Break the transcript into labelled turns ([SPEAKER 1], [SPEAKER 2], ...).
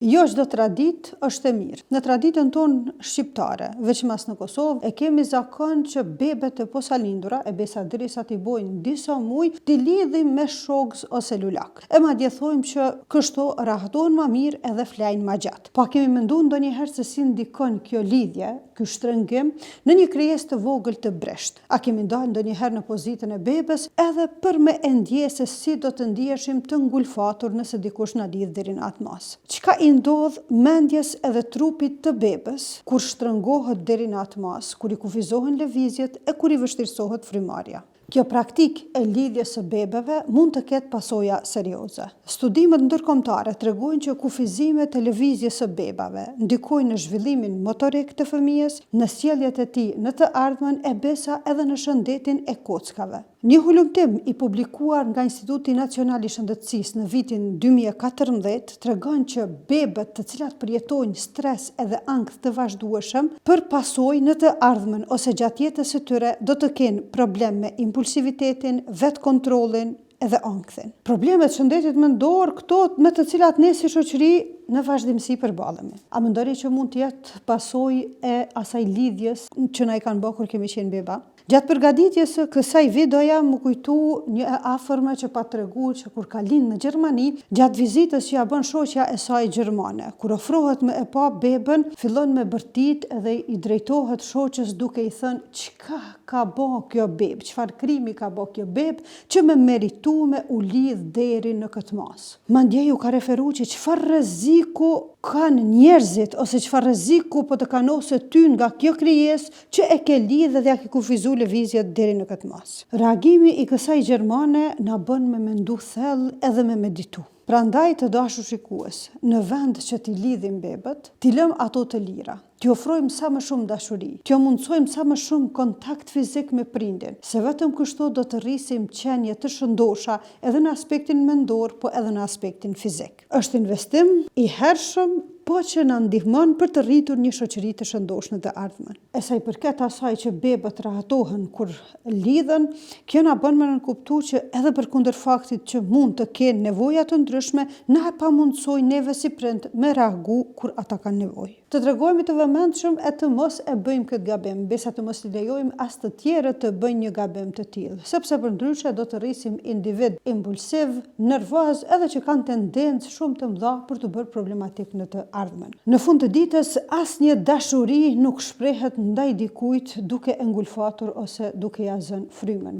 [SPEAKER 1] Jo çdo traditë është e mirë. Në traditën tonë shqiptare, veçmas në Kosovë, e kemi zakon që bebet e posalindura, e besa derisa t'i bojnë disa muj, t'i lidhim me shokz ose lulak. E madje thojmë që kështu rahatohen ma mirë edhe flajnë ma gjatë. Pa kemi menduar ndonjëherë se si ndikon kjo lidhje, ky shtrëngim, në një krijesë të vogël të bresht. A kemi dalë ndonjëherë në pozitën e bebes edhe për me e ndjesë se si do të ndjeshim të ngulfatur nëse dikush na lidh deri në atë mas. Çka i ndodh mendjes edhe trupit të bebes kur shtrëngohet deri në atë mas, kur i kufizohen lëvizjet e kur i vështirësohet frymarrja. Kjo praktik e lidhjes së bebeve mund të ketë pasoja serioze. Studimet ndërkombëtare tregojnë që kufizimet e lëvizjes së bebave ndikojnë në zhvillimin motorik të fëmijës, në sjelljet e tij në të ardhmen e besa edhe në shëndetin e kockave. Një hulumtim i publikuar nga Instituti Nacional i Shëndetësisë në vitin 2014 tregon që bebët të cilat përjetojnë stres edhe ankth të vazhdueshëm për pasojë në të ardhmen ose gjatë jetës së tyre do të kenë problem me impulsivitetin, vetkontrollin edhe ankthin. Problemet shëndetit mendor këto me të cilat ne si shoqëri në vazhdimsi përballemi. A mendoni që mund të jetë pasojë e asaj lidhjes që na i kanë bërë kur kemi qenë beba? Gjatë përgatitjes së kësaj videoja më kujtu një e afërme që pa tregu që kur ka lind në Gjermani, gjatë vizitës që ja bën shoqja e saj gjermane, kur ofrohet me e pa bebën, fillon me bërtit edhe i drejtohet shoqës duke i thënë çka ka bë kjo bebë, çfarë krimi ka bë kjo bebë që me meritume u lidh deri në këtë mas. Mandje ju ka referuar që çfarë rreziku kanë njerëzit ose çfarë rreziku po të kanosë ty nga kjo krijesë që e ke lidhë dhe ja ke kufizuar lëvizjet deri në këtë mas. Reagimi i kësaj gjermane na bën me mendu thellë edhe me meditu. Prandaj të dashur shikues, në vend që t'i lidhim bebët, t'i lëm ato të lira, t'i ofrojmë sa më shumë dashuri, t'ju mundsojmë sa më shumë kontakt fizik me prindin, se vetëm kështu do të rrisim qenje të shëndosha edhe në aspektin mendor, po edhe në aspektin fizik. Është investim i hershëm, po që na ndihmon për të rritur një shoqëri të shëndosh në të ardhmen. E sa i përket asaj që bebët rahatohen kur lidhen, kjo na bën me nënkuptuar që edhe përkundër faktit që mund të kenë nevoja të ndryshme, na e pamundsojnë neve si prind me reagu kur ata kanë nevojë. Të tregojmë të vëmendshëm e të mos e bëjmë këtë gabim, besa të mos i lejojmë as të tjerët të bëjnë një gabim të tillë, sepse përndryshe do të rrisim individ impulsiv, nervoz edhe që kanë tendencë shumë të mëdha për të bërë problematik në të ardhmen. Në fund të ditës, asnjë dashuri nuk shprehet ndaj dikujt duke e ngulfatur ose duke ja zënë frymën.